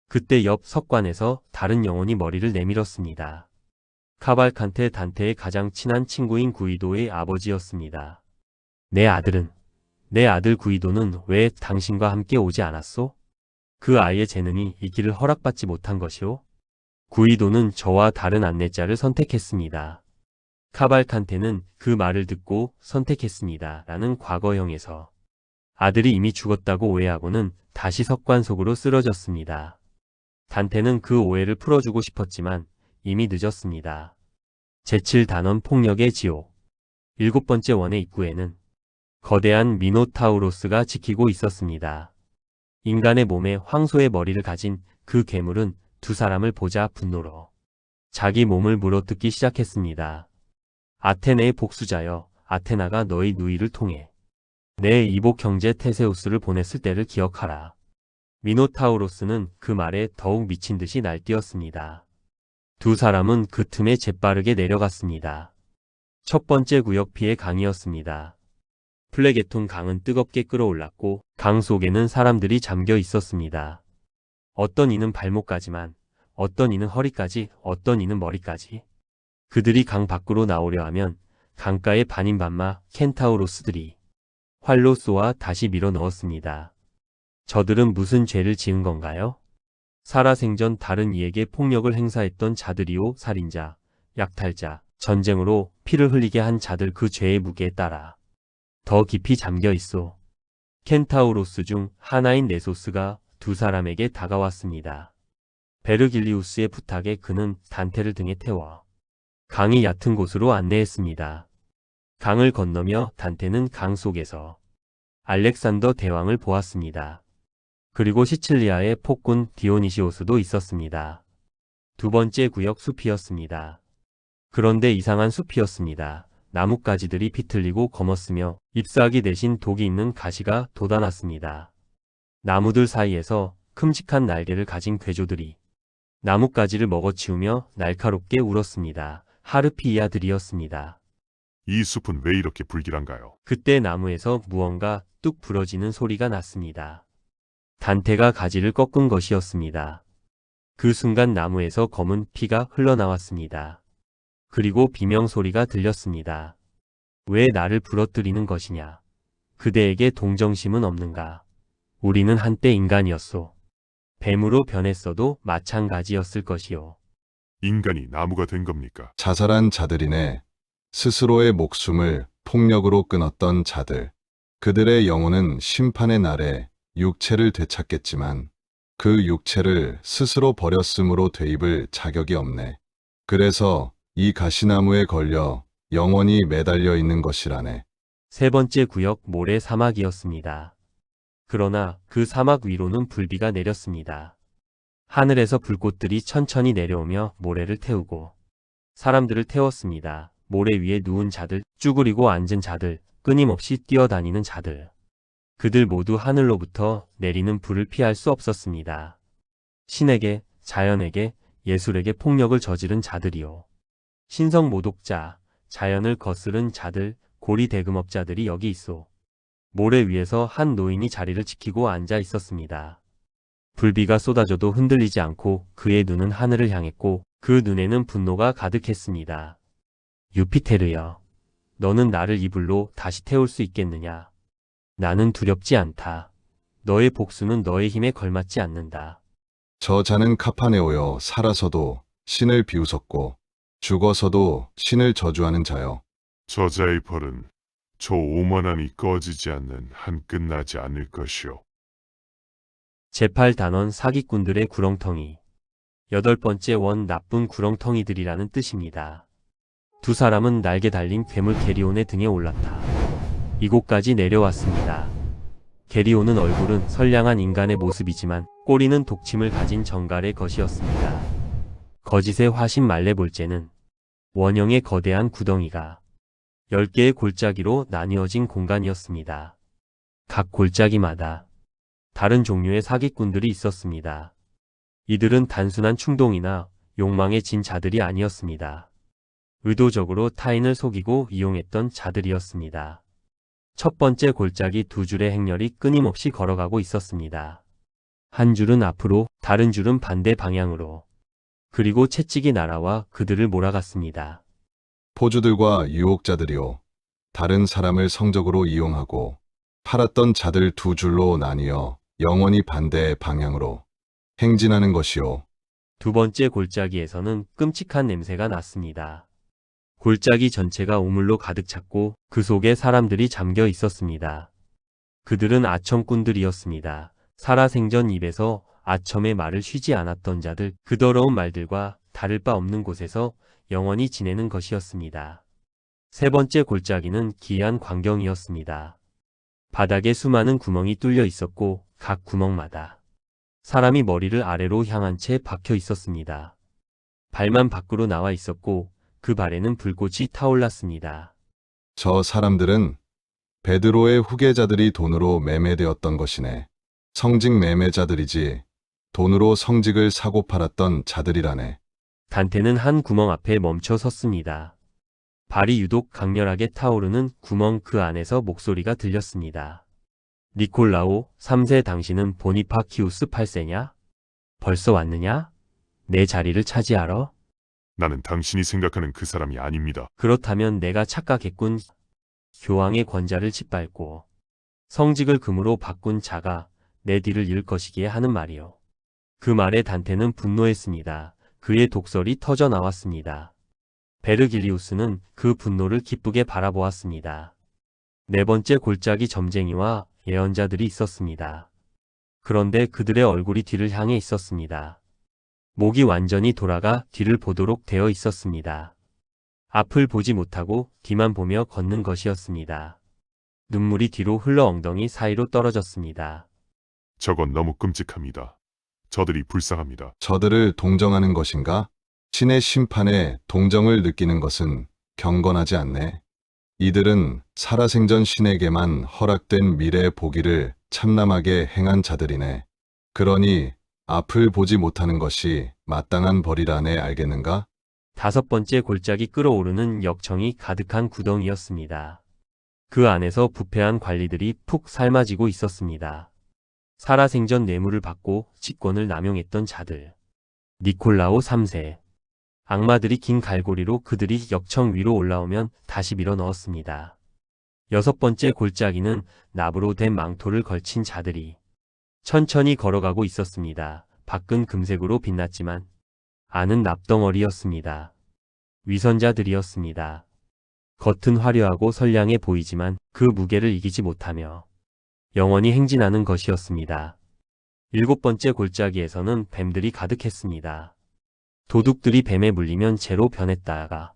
그때 옆 석관에서 다른 영혼이 머리를 내밀었습니다. 카발칸테 단테의 가장 친한 친구인 구이도의 아버지였습니다. 내 아들 구이도는 왜 당신과 함께 오지 않았소? 그 아이의 재능이 이 길을 허락받지 못한 것이오? 구이도는 저와 다른 안내자를 선택했습니다. 카발칸테는 그 말을 듣고 선택했습니다. 라는 과거형에서 아들이 이미 죽었다고 오해하고는 다시 석관 속으로 쓰러졌습니다. 단테는 그 오해를 풀어주고 싶었지만 이미 늦었습니다. 제7단원 폭력의 지옥. 7번째 원의 입구에는 거대한 미노타우로스가 지키고 있었습니다. 인간의 몸에 황소의 머리를 가진 그 괴물은 두 사람을 보자 분노로 자기 몸을 물어뜯기 시작했습니다. 아테네의 복수자여, 아테나가 너희 누이를 통해 내 이복 형제 테세우스를 보냈을 때를 기억하라. 미노타우로스는 그 말에 더욱 미친 듯이 날뛰었습니다. 두 사람은 그 틈에 재빠르게 내려갔습니다. 첫 번째 구역 피해 강이었습니다. 플레게톤 강은 뜨겁게 끓어올랐고 강 속에는 사람들이 잠겨 있었습니다. 어떤 이는 발목까지만, 어떤 이는 허리까지, 어떤 이는 머리까지. 그들이 강 밖으로 나오려 하면 강가의 반인반마 켄타우로스들이 활로 쏘아 다시 밀어 넣었습니다. 저들은 무슨 죄를 지은 건가요? 살아생전 다른 이에게 폭력을 행사했던 자들이요, 살인자, 약탈자, 전쟁으로 피를 흘리게 한 자들. 그 죄의 무게에 따라 더 깊이 잠겨 있소. 켄타우로스 중 하나인 네소스가 두 사람에게 다가왔습니다. 베르길리우스의 부탁에 그는 단테를 등에 태워 강이 얕은 곳으로 안내했습니다. 강을 건너며 단테는 강 속에서 알렉산더 대왕을 보았습니다. 그리고 시칠리아의 폭군 디오니시오스도 있었습니다. 두 번째 구역 숲이었습니다. 그런데 이상한 숲이었습니다. 나뭇가지들이 비틀리고 검었으며 잎사귀 대신 독이 있는 가시가 돋아났습니다. 나무들 사이에서 큼직한 날개를 가진 괴조들이 나뭇가지를 먹어치우며 날카롭게 울었습니다. 하르피아들이었습니다. 이 숲은 왜 이렇게 불길한가요? 그때 나무에서 무언가 뚝 부러지는 소리가 났습니다. 단테가 가지를 꺾은 것이었습니다. 그 순간 나무에서 검은 피가 흘러나왔습니다. 그리고 비명 소리가 들렸습니다. 왜 나를 부러뜨리는 것이냐? 그대에게 동정심은 없는가? 우리는 한때 인간이었소. 뱀으로 변했어도 마찬가지였을 것이요. 인간이 나무가 된 겁니까? 자살한 자들이네. 스스로의 목숨을 폭력으로 끊었던 자들. 그들의 영혼은 심판의 날에 육체를 되찾겠지만 그 육체를 스스로 버렸으므로 되입을 자격이 없네. 그래서 이 가시나무에 걸려 영원히 매달려 있는 것이라네. 세 번째 구역 모래 사막이었습니다. 그러나 그 사막 위로는 불비가 내렸습니다. 하늘에서 불꽃들이 천천히 내려오며 모래를 태우고 사람들을 태웠습니다. 모래 위에 누운 자들, 쭈그리고 앉은 자들, 끊임없이 뛰어다니는 자들. 그들 모두 하늘로부터 내리는 불을 피할 수 없었습니다. 신에게, 자연에게, 예술에게 폭력을 저지른 자들이요. 신성 모독자, 자연을 거스른 자들, 고리 대금업자들이 여기 있어. 모래 위에서 한 노인이 자리를 지키고 앉아 있었습니다. 불비가 쏟아져도 흔들리지 않고 그의 눈은 하늘을 향했고 그 눈에는 분노가 가득했습니다. 유피테르여, 너는 나를 이불로 다시 태울 수 있겠느냐? 나는 두렵지 않다. 너의 복수는 너의 힘에 걸맞지 않는다. 저 자는 카파네오여, 살아서도 신을 비웃었고 죽어서도 신을 저주하는 자여. 저자의 벌은 저 오만함이 꺼지지 않는 한 끝나지 않을 것이요. 제8단원 사기꾼들의 구렁텅이. 8번째 원 나쁜 구렁텅이들이라는 뜻입니다. 두 사람은 날개 달린 괴물 게리온의 등에 올랐다. 이곳까지 내려왔습니다. 게리온은 얼굴은 선량한 인간의 모습이지만 꼬리는 독침을 가진 정갈의 것이었습니다. 거짓의 화신 말레볼제는 원형의 거대한 구덩이가 10개의 골짜기로 나뉘어진 공간이었습니다. 각 골짜기마다 다른 종류의 사기꾼들이 있었습니다. 이들은 단순한 충동이나 욕망에 진 자들이 아니었습니다. 의도적으로 타인을 속이고 이용했던 자들이었습니다. 첫 번째 골짜기 두 줄의 행렬이 끊임없이 걸어가고 있었습니다. 한 줄은 앞으로, 다른 줄은 반대 방향으로. 그리고 채찍이 날아와 그들을 몰아갔습니다. 포주들과 유혹자들이요. 다른 사람을 성적으로 이용하고 팔았던 자들 두 줄로 나뉘어 영원히 반대 방향으로 행진하는 것이요. 두 번째 골짜기에서는 끔찍한 냄새가 났습니다. 골짜기 전체가 우물로 가득 찼고 그 속에 사람들이 잠겨 있었습니다. 그들은 아첨꾼들이었습니다. 살아생전 입에서 아첨의 말을 쉬지 않았던 자들, 그 더러운 말들과 다를 바 없는 곳에서 영원히 지내는 것이었습니다. 세 번째 골짜기는 기이한 광경이었습니다. 바닥에 수많은 구멍이 뚫려 있었고 각 구멍마다 사람이 머리를 아래로 향한 채 박혀 있었습니다. 발만 밖으로 나와 있었고 그 발에는 불꽃이 타올랐습니다. 저 사람들은 베드로의 후계자들이 돈으로 매매되었던 것이네. 성직 매매자들이지 돈으로 성직을 사고 팔았던 자들이라네. 단테는 한 구멍 앞에 멈춰 섰습니다. 발이 유독 강렬하게 타오르는 구멍 그 안에서 목소리가 들렸습니다. 니콜라오 3세, 당신은 보니파키우스 8세냐? 벌써 왔느냐? 내 자리를 차지하러? 나는 당신이 생각하는 그 사람이 아닙니다. 그렇다면 내가 착각했군. 교황의 권좌를 짓밟고 성직을 금으로 바꾼 자가 내 뒤를 이을 것이기에 하는 말이요. 그 말에 단테는 분노했습니다. 그의 독설이 터져 나왔습니다. 베르길리우스는 그 분노를 기쁘게 바라보았습니다. 네 번째 골짜기 점쟁이와 예언자들이 있었습니다. 그런데 그들의 얼굴이 뒤를 향해 있었습니다. 목이 완전히 돌아가 뒤를 보도록 되어 있었습니다. 앞을 보지 못하고 뒤만 보며 걷는 것이었습니다. 눈물이 뒤로 흘러 엉덩이 사이로 떨어졌습니다. 저건 너무 끔찍합니다. 저들이 불쌍합니다. 저들을 동정하는 것인가? 신의 심판에 동정을 느끼는 것은 경건하지 않네. 이들은 살아생전 신에게만 허락된 미래의 보기를 참남하게 행한 자들이네. 그러니 앞을 보지 못하는 것이 마땅한 벌이라네, 알겠는가? 5번째 골짜기 끓어오르는 역청이 가득한 구덩이였습니다. 그 안에서 부패한 관리들이 푹 삶아지고 있었습니다. 살아생전 뇌물을 받고 직권을 남용했던 자들. 니콜라오 3세. 악마들이 긴 갈고리로 그들이 역청 위로 올라오면 다시 밀어 넣었습니다. 6번째 골짜기는 납으로 된 망토를 걸친 자들이 천천히 걸어가고 있었습니다. 밖은 금색으로 빛났지만 안은 납덩어리였습니다. 위선자들이었습니다. 겉은 화려하고 선량해 보이지만 그 무게를 이기지 못하며 영원히 행진하는 것이었습니다. 7번째 골짜기에서는 뱀들이 가득했습니다. 도둑들이 뱀에 물리면 재로 변했다가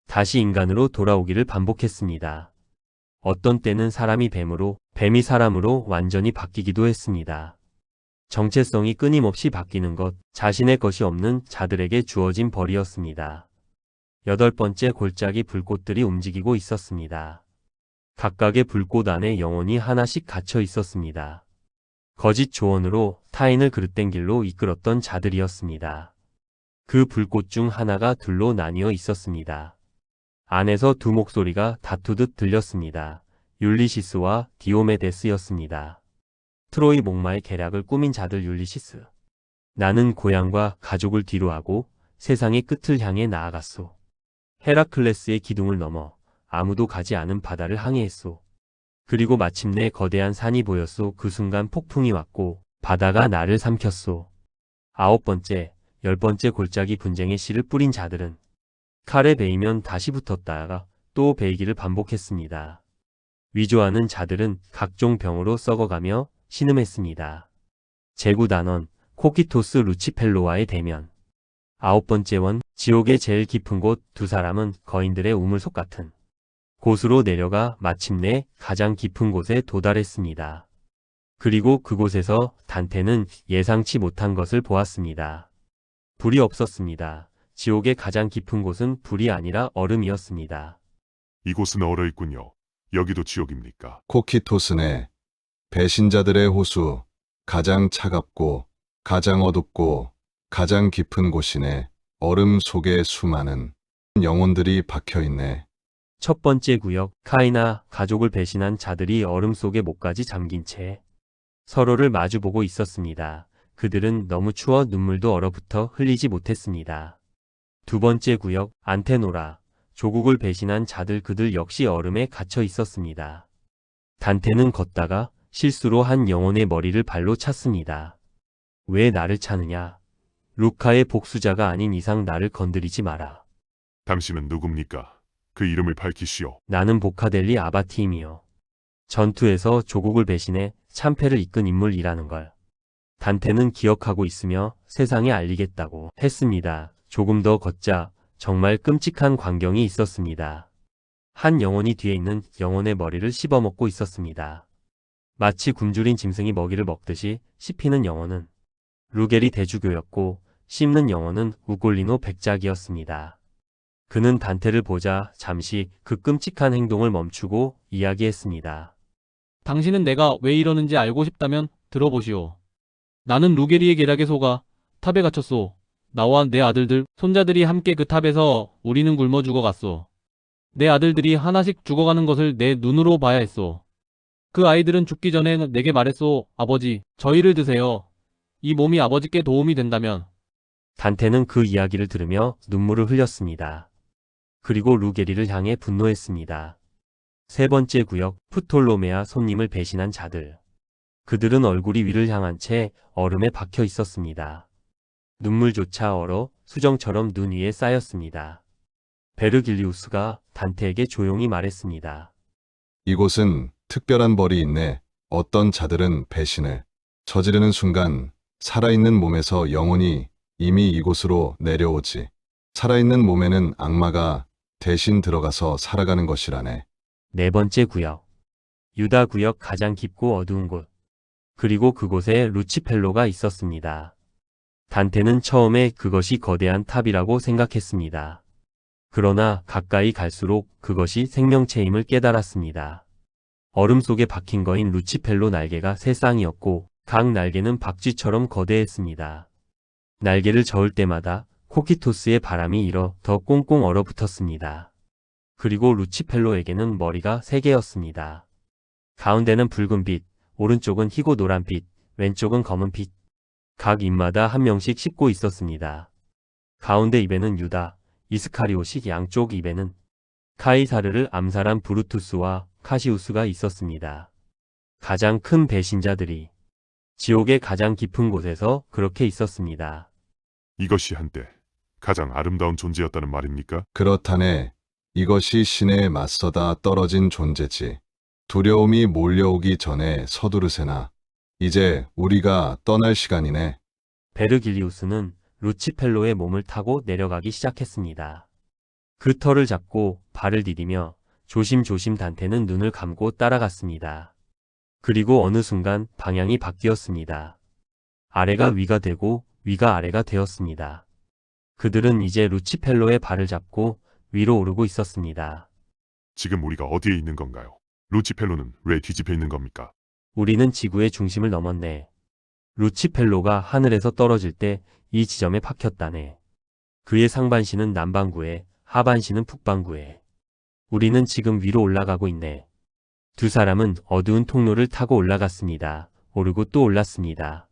다시 인간으로 돌아오기를 반복했습니다. 어떤 때는 사람이 뱀으로, 뱀이 사람으로 완전히 바뀌기도 했습니다. 정체성이 끊임없이 바뀌는 것, 자신의 것이 없는 자들에게 주어진 벌이었습니다. 8번째 골짜기 불꽃들이 움직이고 있었습니다. 각각의 불꽃 안에 영혼이 하나씩 갇혀 있었습니다. 거짓 조언으로 타인을 그릇된 길로 이끌었던 자들이었습니다. 그 불꽃 중 하나가 둘로 나뉘어 있었습니다. 안에서 두 목소리가 다투듯 들렸습니다. 율리시스와 디오메데스였습니다. 트로이 목마의 계략을 꾸민 자들. 율리시스. 나는 고향과 가족을 뒤로하고 세상의 끝을 향해 나아갔소. 헤라클레스의 기둥을 넘어 아무도 가지 않은 바다를 항해했소. 그리고 마침내 거대한 산이 보였소. 그 순간 폭풍이 왔고 바다가 나를 삼켰소. 9번째, 10번째 골짜기 분쟁의 씨를 뿌린 자들은 칼에 베이면 다시 붙었다가 또 베이기를 반복했습니다. 위조하는 자들은 각종 병으로 썩어가며 신음했습니다. 제구단원, 코키토스 루치펠로와의 대면. 9번째 원, 지옥의 제일 깊은 곳. 두 사람은 거인들의 우물속 같은 곳으로 내려가 마침내 가장 깊은 곳에 도달했습니다. 그리고 그곳에서 단테는 예상치 못한 것을 보았습니다. 불이 없었습니다. 지옥의 가장 깊은 곳은 불이 아니라 얼음이었습니다. 이곳은 얼어 있군요. 여기도 지옥입니까? 코키토스네. 배신자들의 호수, 가장 차갑고 가장 어둡고 가장 깊은 곳이네. 얼음 속에 수많은 영혼들이 박혀있네. 첫 번째 구역, 카이나 가족을 배신한 자들이 얼음 속에 목까지 잠긴 채 서로를 마주보고 있었습니다. 그들은 너무 추워 눈물도 얼어붙어 흘리지 못했습니다. 두 번째 구역, 안테노라, 조국을 배신한 자들. 그들 역시 얼음에 갇혀 있었습니다. 단테는 걷다가 실수로 한 영혼의 머리를 발로 찼습니다. 왜 나를 차느냐? 루카의 복수자가 아닌 이상 나를 건드리지 마라. 당신은 누굽니까? 그 이름을 밝히시오. 나는 보카델리 아바티이미요. 전투에서 조국을 배신해 참패를 이끈 인물이라는 걸 단테는 기억하고 있으며 세상에 알리겠다고 했습니다. 조금 더 걷자 정말 끔찍한 광경이 있었습니다. 한 영혼이 뒤에 있는 영혼의 머리를 씹어먹고 있었습니다. 마치 굶주린 짐승이 먹이를 먹듯이 씹히는 영혼은 루겔이 대주교였고 씹는 영혼은 우골리노 백작이었습니다. 그는 단테를 보자 잠시 그 끔찍한 행동을 멈추고 이야기했습니다. 당신은 내가 왜 이러는지 알고 싶다면 들어보시오. 나는 루게리의 계략에 속아 탑에 갇혔소. 나와 내 아들들, 손자들이 함께 그 탑에서 우리는 굶어 죽어갔소. 내 아들들이 하나씩 죽어가는 것을 내 눈으로 봐야 했소. 그 아이들은 죽기 전에 내게 말했소. 아버지, 저희를 드세요. 이 몸이 아버지께 도움이 된다면. 단테는 그 이야기를 들으며 눈물을 흘렸습니다. 그리고 루게리를 향해 분노했습니다. 세 번째 구역, 프톨로메아 손님을 배신한 자들. 그들은 얼굴이 위를 향한 채 얼음에 박혀 있었습니다. 눈물조차 얼어 수정처럼 눈 위에 쌓였습니다. 베르길리우스가 단테에게 조용히 말했습니다. 이곳은 특별한 벌이 있네. 어떤 자들은 배신을 저지르는 순간 살아있는 몸에서 영혼이 이미 이곳으로 내려오지. 살아있는 몸에는 악마가 대신 들어가서 살아가는 것이라네. 네 번째 구역. 유다 구역 가장 깊고 어두운 곳. 그리고 그곳에 루치펠로가 있었습니다. 단테는 처음에 그것이 거대한 탑이라고 생각했습니다. 그러나 가까이 갈수록 그것이 생명체임을 깨달았습니다. 얼음 속에 박힌 거인 루치펠로 날개가 세 쌍이었고 각 날개는 박쥐처럼 거대했습니다. 날개를 저을 때마다 코키토스의 바람이 일어 더 꽁꽁 얼어붙었습니다. 그리고 루치펠로에게는 머리가 세 개였습니다. 가운데는 붉은 빛, 오른쪽은 희고 노란 빛, 왼쪽은 검은 빛. 각 입마다 한 명씩 씹고 있었습니다. 가운데 입에는 유다, 이스카리오식 양쪽 입에는 카이사르를 암살한 브루투스와 카시우스가 있었습니다. 가장 큰 배신자들이 지옥의 가장 깊은 곳에서 그렇게 있었습니다. 이것이 한때 가장 아름다운 존재였다는 말입니까? 그렇다네. 이것이 신에 맞서다 떨어진 존재지. 두려움이 몰려오기 전에 서두르세나. 이제 우리가 떠날 시간이네. 베르길리우스는 루치펠로의 몸을 타고 내려가기 시작했습니다. 그 털을 잡고 발을 디디며 조심조심 단테는 눈을 감고 따라갔습니다. 그리고 어느 순간 방향이 바뀌었습니다. 아래가 위가 되고 위가 아래가 되었습니다. 그들은 이제 루치펠로의 발을 잡고 위로 오르고 있었습니다. 지금 우리가 어디에 있는 건가요? 루치펠로는 왜 뒤집혀 있는 겁니까? 우리는 지구의 중심을 넘었네. 루치펠로가 하늘에서 떨어질 때 이 지점에 박혔다네. 그의 상반신은 남반구에, 하반신은 북반구에. 우리는 지금 위로 올라가고 있네. 두 사람은 어두운 통로를 타고 올라갔습니다. 오르고 또 올랐습니다.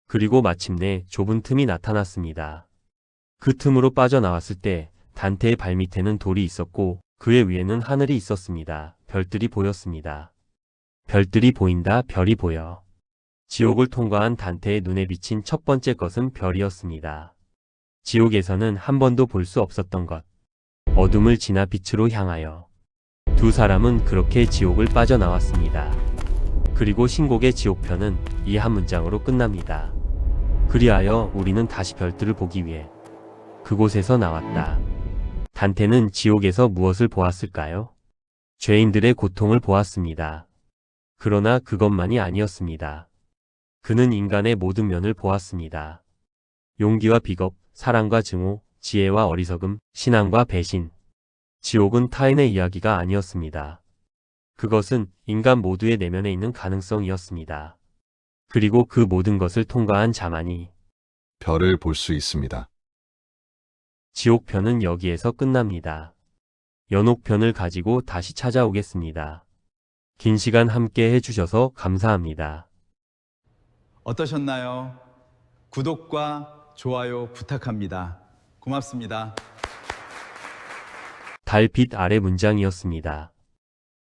그리고 마침내 좁은 틈이 나타났습니다. 그 틈으로 빠져나왔을 때 단테의 발밑에는 돌이 있었고 그의 위에는 하늘이 있었습니다. 별들이 보였습니다. 별들이 보인다, 별이 보여. 지옥을 통과한 단테의 눈에 비친 첫 번째 것은 별이었습니다. 지옥에서는 한 번도 볼 수 없었던 것. 어둠을 지나 빛으로 향하여. 두 사람은 그렇게 지옥을 빠져나왔습니다. 그리고 신곡의 지옥편은 이 한 문장으로 끝납니다. 그리하여 우리는 다시 별들을 보기 위해 그곳에서 나왔다. 단테는 지옥에서 무엇을 보았을까요? 죄인들의 고통을 보았습니다. 그러나 그것만이 아니었습니다. 그는 인간의 모든 면을 보았습니다. 용기와 비겁, 사랑과 증오, 지혜와 어리석음, 신앙과 배신. 지옥은 타인의 이야기가 아니었습니다. 그것은 인간 모두의 내면에 있는 가능성이었습니다. 그리고 그 모든 것을 통과한 자만이 별을 볼 수 있습니다. 지옥편은 여기에서 끝납니다. 연옥편을 가지고 다시 찾아오겠습니다. 긴 시간 함께 해주셔서 감사합니다. 어떠셨나요? 구독과 좋아요 부탁합니다. 고맙습니다. 달빛 아래 문장이었습니다.